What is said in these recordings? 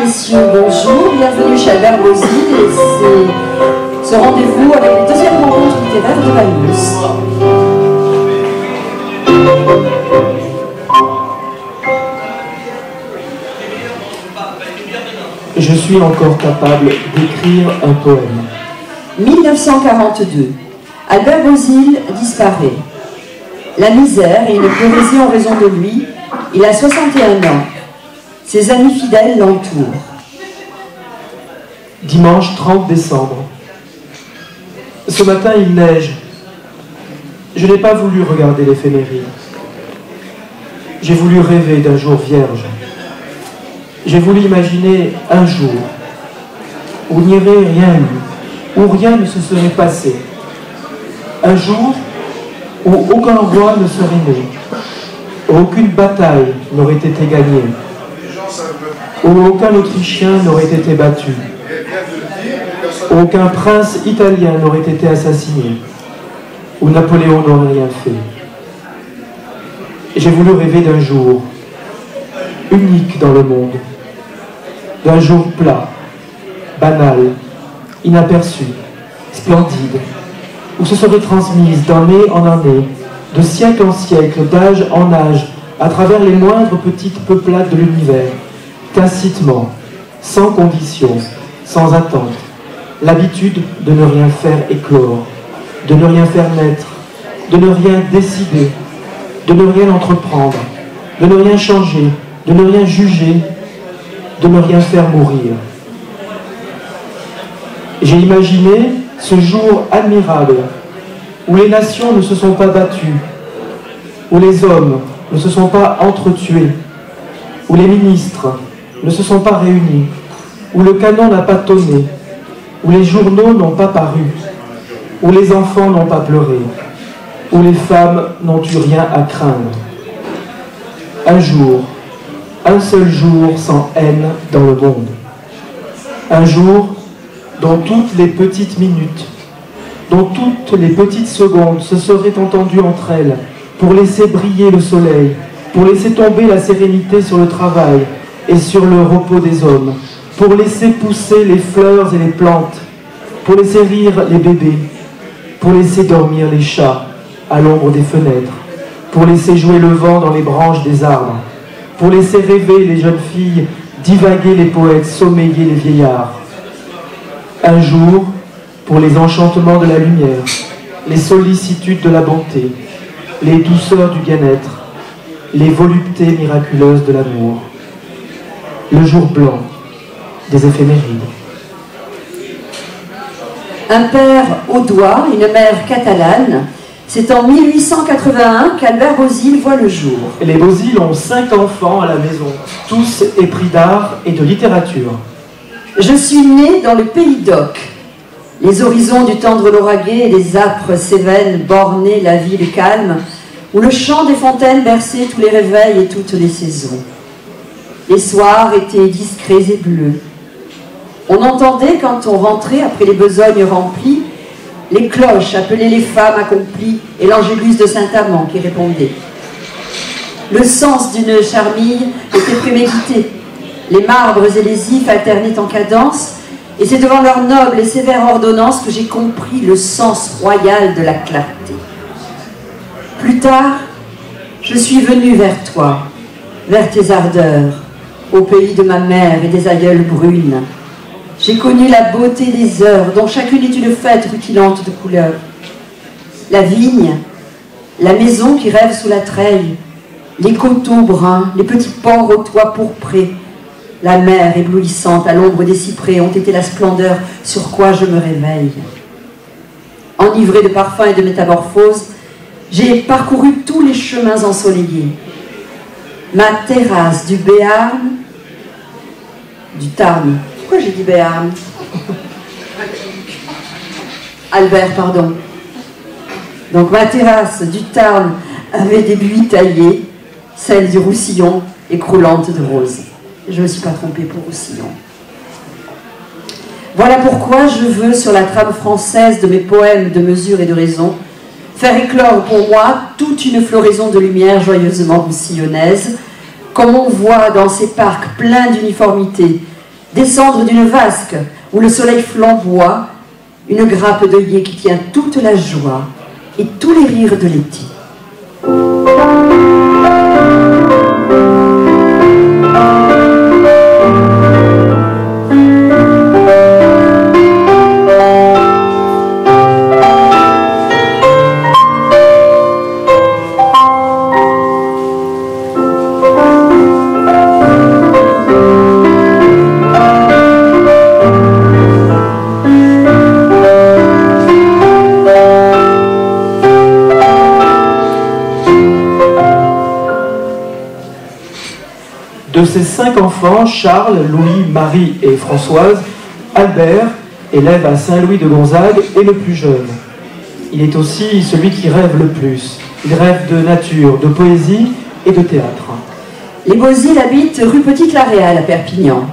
messieurs, bonjour, bienvenue chez Albert Bozil et c'est ce rendez-vous avec les deuxièmes rencontres littéraires de Valmus. Je suis encore capable d'écrire un poème. 1942. Albert Bozil disparaît. La misère et une pleurésie en raison de lui. Il a 61 ans. Ses amis fidèles l'entourent. Dimanche 30 décembre. Ce matin, il neige. Je n'ai pas voulu regarder l'éphéméride. J'ai voulu rêver d'un jour vierge. J'ai voulu imaginer un jour où il n'y aurait rien eu, où rien ne se serait passé. Un jour où aucun roi ne serait né, où aucune bataille n'aurait été gagnée, où aucun Autrichien n'aurait été battu, où aucun prince italien n'aurait été assassiné, où Napoléon n'aurait rien fait. J'ai voulu rêver d'un jour unique dans le monde, d'un jour plat, banal, inaperçu, splendide, où se serait transmise d'année en année, de siècle en siècle, d'âge en âge, à travers les moindres petites peuplades de l'univers, tacitement, sans condition, sans attente, l'habitude de ne rien faire éclore, de ne rien faire naître, de ne rien décider, de ne rien entreprendre, de ne rien changer, de ne rien juger, de ne rien faire mourir. J'ai imaginé ce jour admirable où les nations ne se sont pas battues, où les hommes ne se sont pas entretués, où les ministres ne se sont pas réunis, où le canon n'a pas tonné, où les journaux n'ont pas paru, où les enfants n'ont pas pleuré, où les femmes n'ont eu rien à craindre. Un jour, un seul jour sans haine dans le monde. Un jour dont toutes les petites minutes, dont toutes les petites secondes se seraient entendues entre elles pour laisser briller le soleil, pour laisser tomber la sérénité sur le travail et sur le repos des hommes, pour laisser pousser les fleurs et les plantes, pour laisser rire les bébés, pour laisser dormir les chats à l'ombre des fenêtres, pour laisser jouer le vent dans les branches des arbres, pour laisser rêver les jeunes filles, divaguer les poètes, sommeiller les vieillards. Un jour, pour les enchantements de la lumière, les sollicitudes de la bonté, les douceurs du bien-être, les voluptés miraculeuses de l'amour. Le jour blanc des éphémérides. Un père audois, une mère catalane. C'est en 1881 qu'Albert Bozil voit le jour. Les Bozil ont 5 enfants à la maison, tous épris d'art et de littérature. Je suis né dans le pays d'Oc. Les horizons du tendre Lauragais et des âpres Cévennes bornaient la ville calme, où le chant des fontaines berçait tous les réveils et toutes les saisons. Les soirs étaient discrets et bleus. On entendait, quand on rentrait après les besognes remplies, les cloches appelaient les femmes accomplies et l'angélus de Saint-Amand qui répondait. Le sens d'une charmille était prémédité. Les marbres et les ifs alternaient en cadence, et c'est devant leur noble et sévère ordonnance que j'ai compris le sens royal de la clarté. Plus tard, je suis venu vers toi, vers tes ardeurs, au pays de ma mère et des aïeules brunes. J'ai connu la beauté des heures, dont chacune est une fête rutilante de couleurs. La vigne, la maison qui rêve sous la treille, les coteaux bruns, les petits ports aux toits pourprés, la mer éblouissante à l'ombre des cyprès ont été la splendeur sur quoi je me réveille. Enivré de parfums et de métamorphoses, j'ai parcouru tous les chemins ensoleillés. Ma terrasse du Béarn, du Tarn. Pourquoi j'ai dit Béarn? Albert, pardon. Donc ma terrasse du Tarn avait des buis taillés, celle du Roussillon écroulante de roses. Je ne me suis pas trompée pour Roussillon. Voilà pourquoi je veux, sur la trame française de mes poèmes de mesure et de raison, faire éclore pour moi toute une floraison de lumière joyeusement roussillonnaise, comme on voit dans ces parcs pleins d'uniformité, descendre d'une vasque où le soleil flamboie, une grappe d'œillet qui tient toute la joie et tous les rires de l'été. De ses 5 enfants, Charles, Louis, Marie et Françoise, Albert, élève à Saint-Louis de Gonzague, est le plus jeune. Il est aussi celui qui rêve le plus. Il rêve de nature, de poésie et de théâtre. Les Beauzile habitent rue Petite-la-Réal à Perpignan.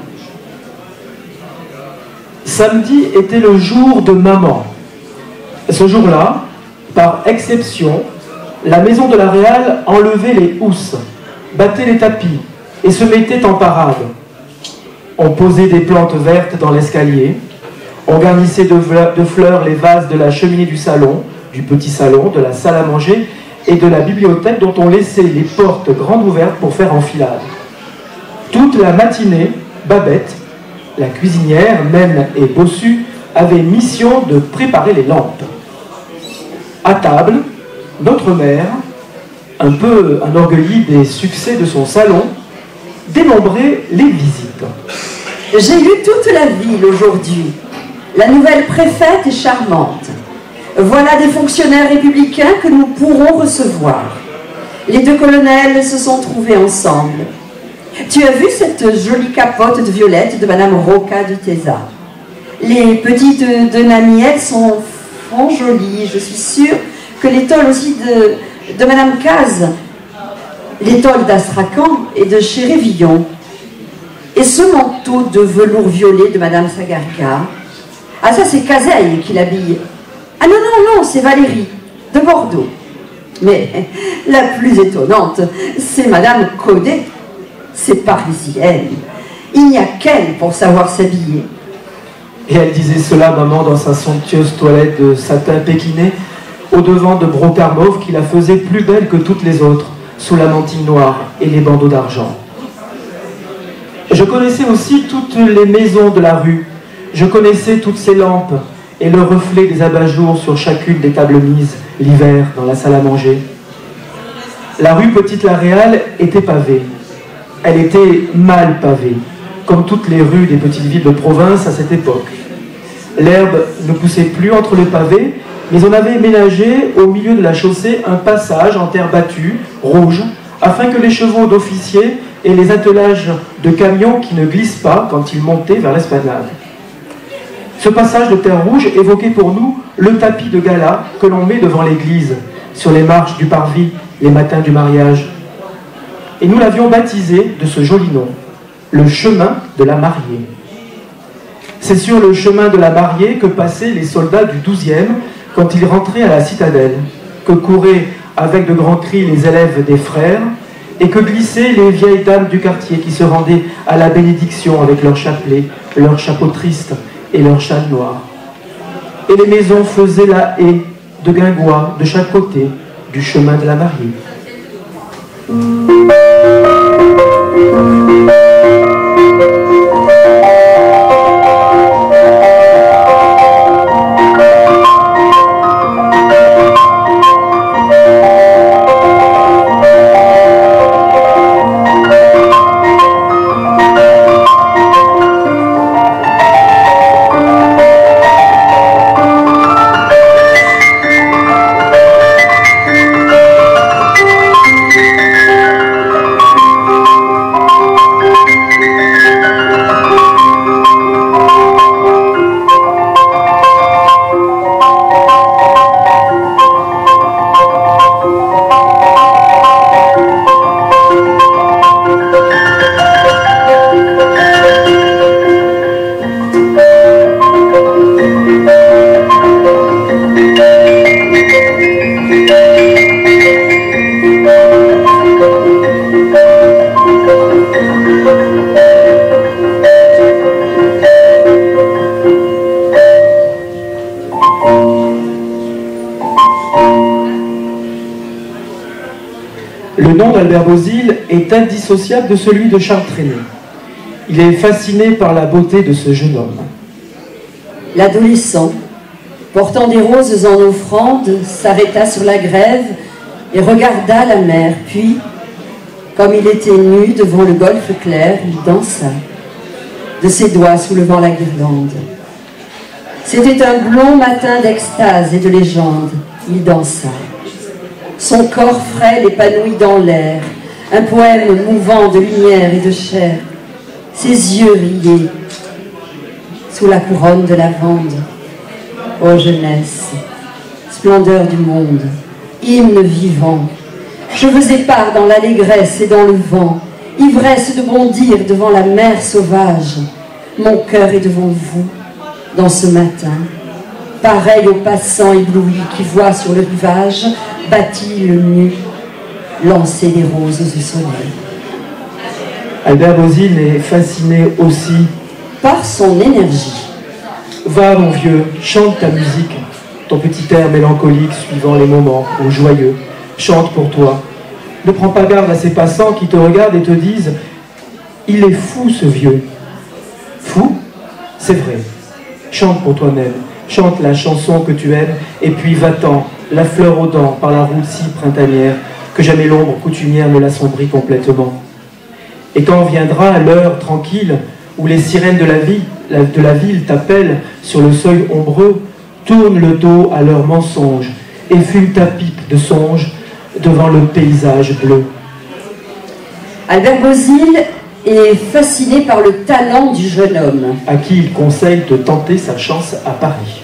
Samedi était le jour de maman. Ce jour-là, par exception, la maison de la Réal enlevait les housses, battait les tapis et se mettait en parade. On posait des plantes vertes dans l'escalier, on garnissait de fleurs les vases de la cheminée du salon, du petit salon, de la salle à manger et de la bibliothèque dont on laissait les portes grandes ouvertes pour faire enfilade. Toute la matinée, Babette, la cuisinière, Mène et Bossu, avaient mission de préparer les lampes. À table, notre mère, un peu enorgueillie des succès de son salon, dénombrait les visites. J'ai lu toute la ville aujourd'hui. La nouvelle préfète est charmante. Voilà des fonctionnaires républicains que nous pourrons recevoir. Les 2 colonels se sont trouvés ensemble. Tu as vu cette jolie capote de violette de Madame Roca de Tesa. Les petites de Namiette sont jolies. Je suis sûre que l'étole aussi de Madame Caz, l'étole d'Astrakhan et de chez Révillon. Et ce manteau de velours violet de Madame Sagarka. Ah, ça c'est Cazeille qui l'habille. Ah non, non, non, c'est Valérie, de Bordeaux. Mais la plus étonnante, c'est Madame Codet. C'est parisienne. Il n'y a qu'elle pour savoir s'habiller. Et elle disait cela, maman, dans sa somptueuse toilette de satin pékiné, au-devant de brocart mauve qui la faisait plus belle que toutes les autres, sous la mantille noire et les bandeaux d'argent. Je connaissais aussi toutes les maisons de la rue. Je connaissais toutes ces lampes et le reflet des abat-jours sur chacune des tables mises, l'hiver, dans la salle à manger. La rue Petite-la-Réal était pavée. Elle était mal pavée, comme toutes les rues des petites villes de province à cette époque. L'herbe ne poussait plus entre les pavés, mais on avait ménagé au milieu de la chaussée un passage en terre battue, rouge, afin que les chevaux d'officiers aient les attelages de camions qui ne glissent pas quand ils montaient vers l'esplanade. Ce passage de terre rouge évoquait pour nous le tapis de gala que l'on met devant l'église, sur les marches du parvis, les matins du mariage. Et nous l'avions baptisé de ce joli nom, le chemin de la mariée. C'est sur le chemin de la mariée que passaient les soldats du 12e quand ils rentraient à la citadelle, que couraient avec de grands cris les élèves des frères, et que glissaient les vieilles dames du quartier qui se rendaient à la bénédiction avec leur chapelet, leur chapeau triste et leur châle noir. Et les maisons faisaient la haie de guingois de chaque côté du chemin de la mariée. Le nom d'Albert Bozil est indissociable de celui de Charles Trenet. Il est fasciné par la beauté de ce jeune homme. L'adolescent, portant des roses en offrande, s'arrêta sur la grève et regarda la mer. Puis, comme il était nu devant le golfe clair, il dansa, de ses doigts soulevant la guirlande. C'était un blond matin d'extase et de légende. Il dansa. Son corps frêle épanoui dans l'air, un poème mouvant de lumière et de chair. Ses yeux riaient sous la couronne de lavande. Ô jeunesse, splendeur du monde, hymne vivant, cheveux épars dans l'allégresse et dans le vent, ivresse de bondir devant la mer sauvage. Mon cœur est devant vous, dans ce matin, pareil au passant ébloui qui voit sur le rivage, bâti le nu, lancer des roses au soleil. Albert Bozil est fasciné aussi par son énergie. Va, mon vieux, chante ta musique, ton petit air mélancolique suivant les moments, ou joyeux. Chante pour toi. Ne prends pas garde à ces passants qui te regardent et te disent « Il est fou, ce vieux. » Fou? C'est vrai. Chante pour toi-même. Chante la chanson que tu aimes, et puis va-t'en, la fleur aux dents, par la route si printanière, que jamais l'ombre coutumière ne l'assombrit complètement. Et quand viendra l'heure tranquille, où les sirènes de la ville t'appellent sur le seuil ombreux, tourne le dos à leurs mensonges et fume ta pipe de songe devant le paysage bleu. Albert Bozil est fasciné par le talent du jeune homme, à qui il conseille de tenter sa chance à Paris.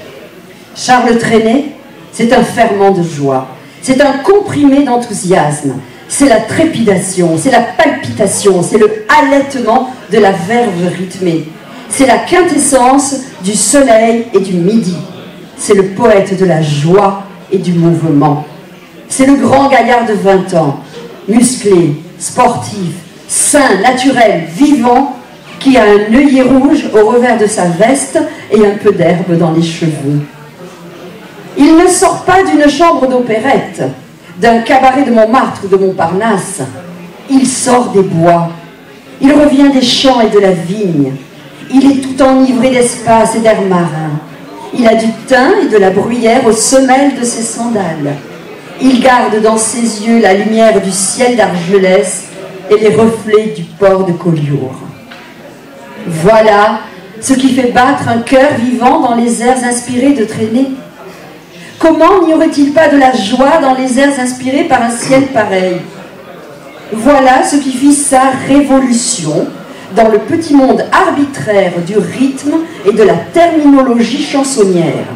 Charles Trenet, c'est un ferment de joie, c'est un comprimé d'enthousiasme, c'est la trépidation, c'est la palpitation, c'est le halètement de la verve rythmée, c'est la quintessence du soleil et du midi, c'est le poète de la joie et du mouvement, c'est le grand gaillard de 20 ans, musclé, sportif, sain, naturel, vivant, qui a un œillet rouge au revers de sa veste et un peu d'herbe dans les cheveux. Il ne sort pas d'une chambre d'opérette, d'un cabaret de Montmartre ou de Montparnasse. Il sort des bois, il revient des champs et de la vigne. Il est tout enivré d'espace et d'air marin. Il a du thym et de la bruyère aux semelles de ses sandales. Il garde dans ses yeux la lumière du ciel d'Argelès et les reflets du port de Collioure. Voilà ce qui fait battre un cœur vivant dans les airs inspirés de Trenet. Comment n'y aurait-il pas de la joie dans les airs inspirés par un ciel pareil? Voilà ce qui fit sa révolution dans le petit monde arbitraire du rythme et de la terminologie chansonnière.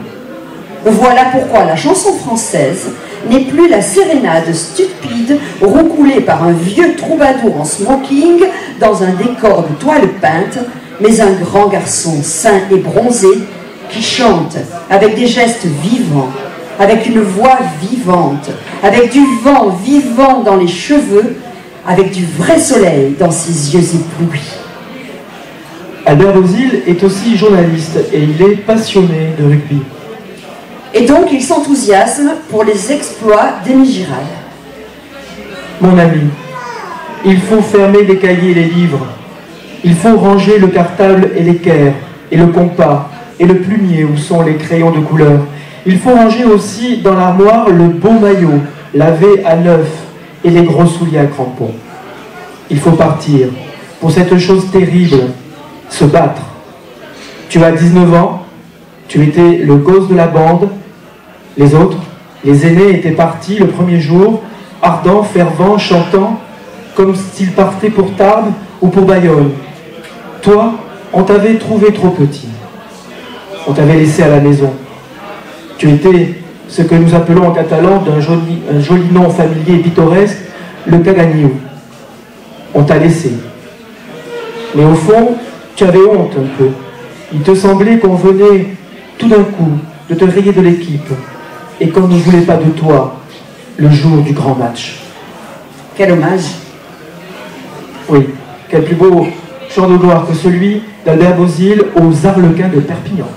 Voilà pourquoi la chanson française n'est plus la sérénade stupide roucoulée par un vieux troubadour en smoking dans un décor de toile peinte, mais un grand garçon sain et bronzé qui chante avec des gestes vivants, avec une voix vivante, avec du vent vivant dans les cheveux, avec du vrai soleil dans ses yeux éblouis. Albert Bozil est aussi journaliste et il est passionné de rugby. Et donc il s'enthousiasme pour les exploits d'Émile Girard. Mon ami, il faut fermer les cahiers et les livres. Il faut ranger le cartable et l'équerre, et le compas, et le plumier où sont les crayons de couleur. Il faut ranger aussi dans l'armoire le beau maillot, lavé à neuf, et les gros souliers à crampons. Il faut partir pour cette chose terrible, se battre. Tu as 19 ans, tu étais le gosse de la bande, les autres, les aînés étaient partis le premier jour, ardents, fervents, chantant, comme s'ils partaient pour Tarbes ou pour Bayonne. Toi, on t'avait trouvé trop petit. On t'avait laissé à la maison. Tu étais ce que nous appelons en catalan un joli nom familier et pittoresque, le caganiu. On t'a laissé. Mais au fond, tu avais honte un peu. Il te semblait qu'on venait tout d'un coup de te rayer de l'équipe et qu'on ne voulait pas de toi le jour du grand match. Quel hommage! Oui, quel plus beau chant de gloire que celui d'Albert Bozil aux Arlequins de Perpignan.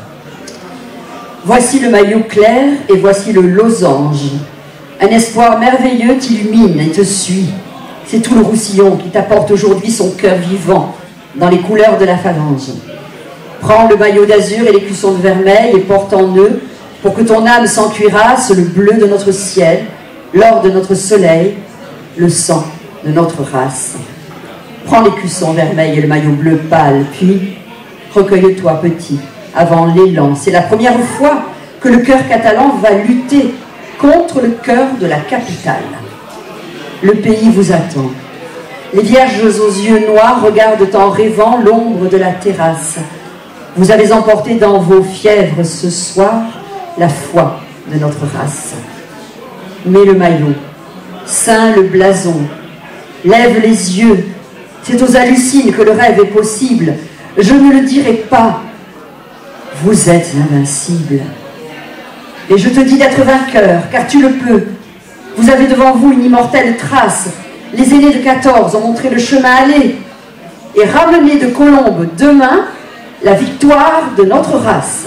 Voici le maillot clair et voici le losange. Un espoir merveilleux t'illumine et te suit. C'est tout le Roussillon qui t'apporte aujourd'hui son cœur vivant dans les couleurs de la phalange. Prends le maillot d'azur et l'écusson de vermeil et porte en eux, pour que ton âme sent cuirasse, le bleu de notre ciel, l'or de notre soleil, le sang de notre race. Prends l'écusson vermeil et le maillot bleu pâle, puis recueille-toi petit, avant l'élan. C'est la première fois que le cœur catalan va lutter contre le cœur de la capitale. Le pays vous attend. Les vierges aux yeux noirs regardent en rêvant l'ombre de la terrasse. Vous avez emporté dans vos fièvres ce soir la foi de notre race. Mets le maillot, ceins le blason, lève les yeux. C'est aux hallucines que le rêve est possible. Je ne le dirai pas. Vous êtes invincible. Et je te dis d'être vainqueur, car tu le peux. Vous avez devant vous une immortelle trace. Les aînés de 14 ont montré le chemin allé et ramené de Colombes demain la victoire de notre race.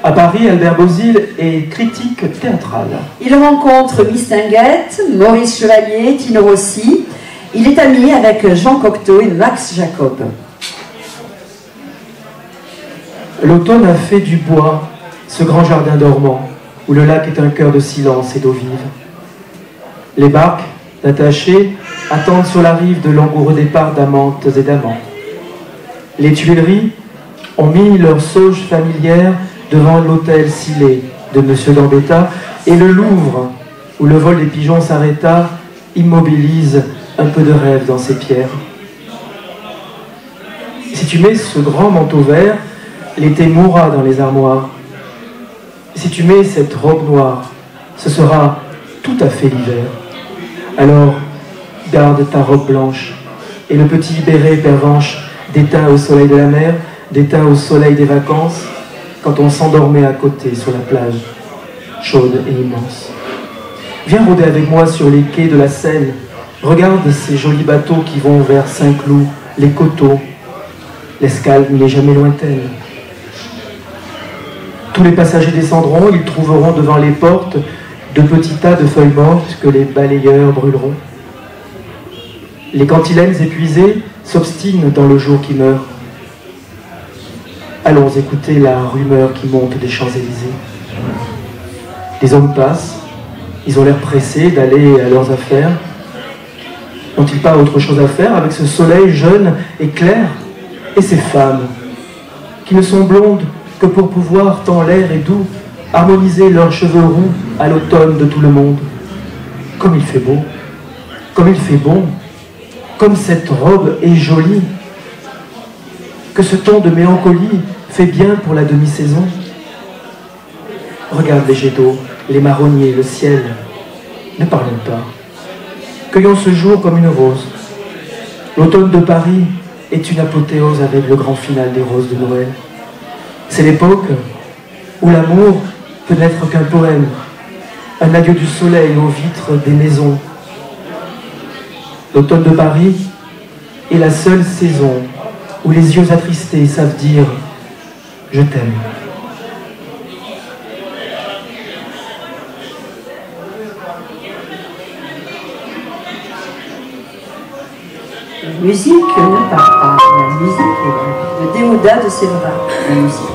À Paris, Albert Bozil est critique théâtral. Il rencontre Mistinguett, Maurice Chevalier, Tino Rossi. Il est ami avec Jean Cocteau et Max Jacob. L'automne a fait du bois ce grand jardin dormant, où le lac est un cœur de silence et d'eau vive. Les barques, attachées, attendent sur la rive de langoureux départs d'amantes et d'amants. Les Tuileries ont mis leur sauge familière devant l'hôtel scellé de Monsieur Gambetta, et le Louvre, où le vol des pigeons s'arrêta, immobilise un peu de rêve dans ses pierres. Si tu mets ce grand manteau vert, l'été mourra dans les armoires. Si tu mets cette robe noire, ce sera tout à fait l'hiver. Alors, garde ta robe blanche et le petit béret pervenche déteint au soleil de la mer, déteint au soleil des vacances, quand on s'endormait à côté sur la plage, chaude et immense. Viens rôder avec moi sur les quais de la Seine. Regarde ces jolis bateaux qui vont vers Saint-Cloud, les coteaux. L'escale n'est jamais lointaine. Tous les passagers descendront, ils trouveront devant les portes de petits tas de feuilles mortes que les balayeurs brûleront. Les cantilènes épuisés s'obstinent dans le jour qui meurt. Allons écouter la rumeur qui monte des Champs-Élysées. Les hommes passent, ils ont l'air pressés d'aller à leurs affaires. N'ont-ils pas autre chose à faire avec ce soleil jeune et clair? Et ces femmes, qui ne sont blondes que pour pouvoir, tant l'air est doux, harmoniser leurs cheveux roux à l'automne de tout le monde. Comme il fait beau, comme il fait bon, comme cette robe est jolie, que ce ton de mélancolie fait bien pour la demi-saison. Regarde les jets d'eau, les marronniers, le ciel. Ne parlons pas. Cueillons ce jour comme une rose. L'automne de Paris est une apothéose avec le grand final des roses de Noël. C'est l'époque où l'amour peut n'être qu'un poème, un adieu du soleil aux vitres des maisons. L'automne de Paris est la seule saison où les yeux attristés savent dire « Je t'aime ». La musique ne parle pas, la musique est là. Le Déodat de Séverin, la musique.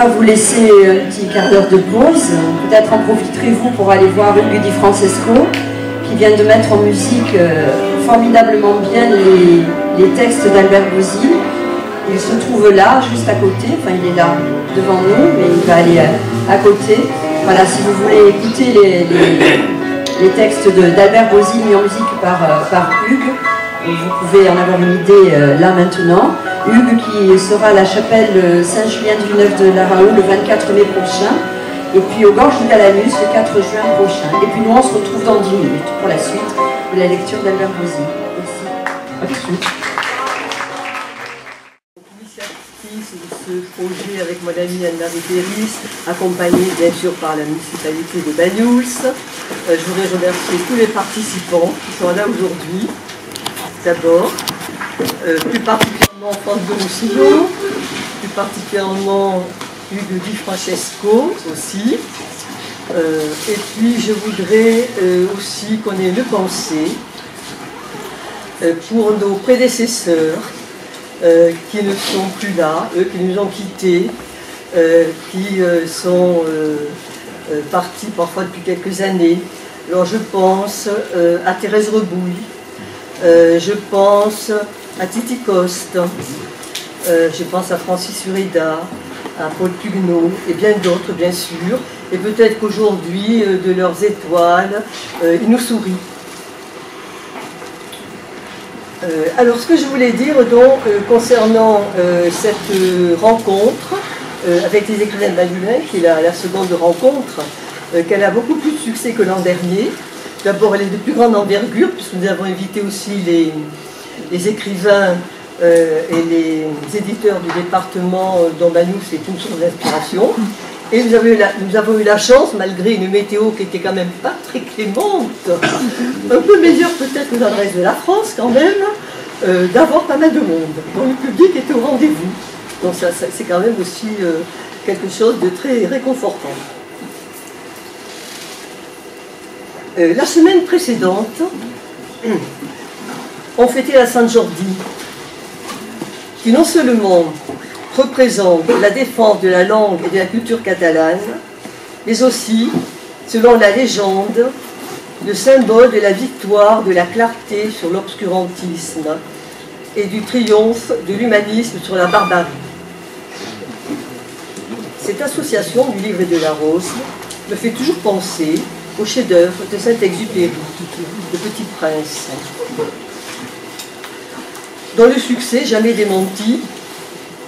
va vous laisser un petit quart d'heure de pause. Peut-être en profiterez-vous pour aller voir Hugues Di Francesco, qui vient de mettre en musique formidablement bien les textes d'Albert Bosile. Il se trouve là, juste à côté, enfin il est là devant nous, mais il va aller à côté. Voilà, si vous voulez écouter les textes d'Albert Bosile mis en musique par Hugues, vous pouvez en avoir une idée là maintenant. Hugues qui sera à la chapelle Saint-Julien de Villeneuve-de-la-Rahoult le 24 mai prochain, et puis au Gorges de Calanus le 4 juin prochain. Et puis nous on se retrouve dans 10 minutes pour la suite de la lecture d'Albert Bosile. Merci. À tout de suite. L'initiatrice de ce projet avec mon amie Anne-Marie Péris, accompagnée bien sûr par la municipalité de Banyuls. Je voudrais remercier tous les participants qui sont là aujourd'hui. D'abord, plus particulièrement Franck de Roussillon, plus particulièrement Hugues Di Francesco aussi. Et puis je voudrais aussi qu'on ait une pensée pour nos prédécesseurs qui ne sont plus là, eux qui nous ont quittés, qui sont partis parfois depuis quelques années. Alors je pense à Thérèse Rebouille, je pense à Titi Coste, je pense à Francis Ureda, à Paul Pugno et bien d'autres bien sûr. Et peut-être qu'aujourd'hui, de leurs étoiles, ils nous sourient. Alors ce que je voulais dire donc concernant cette rencontre avec les écrivains bayulins, qui est la seconde rencontre, qu'elle a beaucoup plus de succès que l'an dernier. D'abord elle est de plus grande envergure puisque nous avons invité aussi les écrivains et les éditeurs du département dont Banyuls est une source d'inspiration. Et nous avons eu la chance, malgré une météo qui était quand même pas très clémente, un peu meilleure peut-être que dans le reste de la France quand même, d'avoir pas mal de monde. Donc le public était au rendez-vous. Donc ça c'est quand même aussi quelque chose de très réconfortant. La semaine précédente, on fêtait la Sainte Jordi, qui non seulement représente la défense de la langue et de la culture catalane, mais aussi, selon la légende, le symbole de la victoire de la clarté sur l'obscurantisme et du triomphe de l'humanisme sur la barbarie. Cette association du livre et de la rose me fait toujours penser au chef-d'œuvre de Saint-Exupéry, Le Petit Prince, dont le succès jamais démenti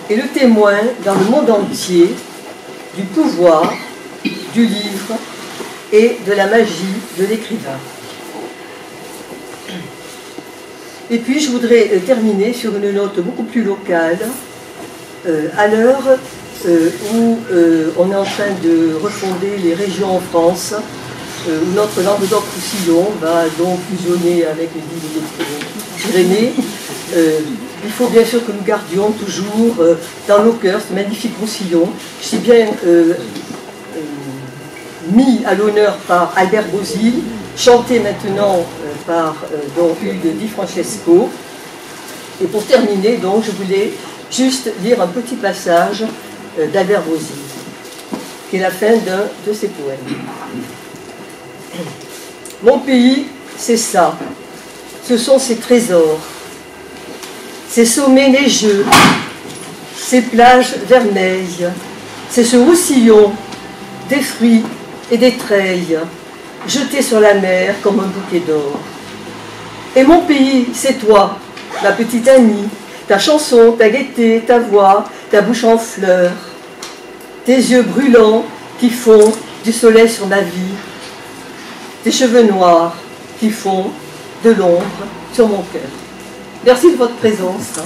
est le témoin dans le monde entier du pouvoir du livre et de la magie de l'écrivain. Et puis je voudrais terminer sur une note beaucoup plus locale, à l'heure où on est en train de refonder les régions en France, où notre Languedoc-Roussillon va donc fusionner avec les villes des Pyrénées. Il faut bien sûr que nous gardions toujours dans nos cœurs ce magnifique Roussillon, si bien mis à l'honneur par Albert Bosile, chanté maintenant par Hugues Di Francesco. Et pour terminer, donc, je voulais juste lire un petit passage d'Albert Bosile, qui est la fin d'un de ses poèmes. Mon pays, c'est ça, ce sont ses trésors, ces sommets neigeux, ces plages vermeilles, c'est ce Roussillon, des fruits et des treilles, jetés sur la mer comme un bouquet d'or. Et mon pays, c'est toi, ma petite Annie, ta chanson, ta gaieté, ta voix, ta bouche en fleurs, tes yeux brûlants qui font du soleil sur ma vie, tes cheveux noirs qui font de l'ombre sur mon cœur. Merci de votre présence.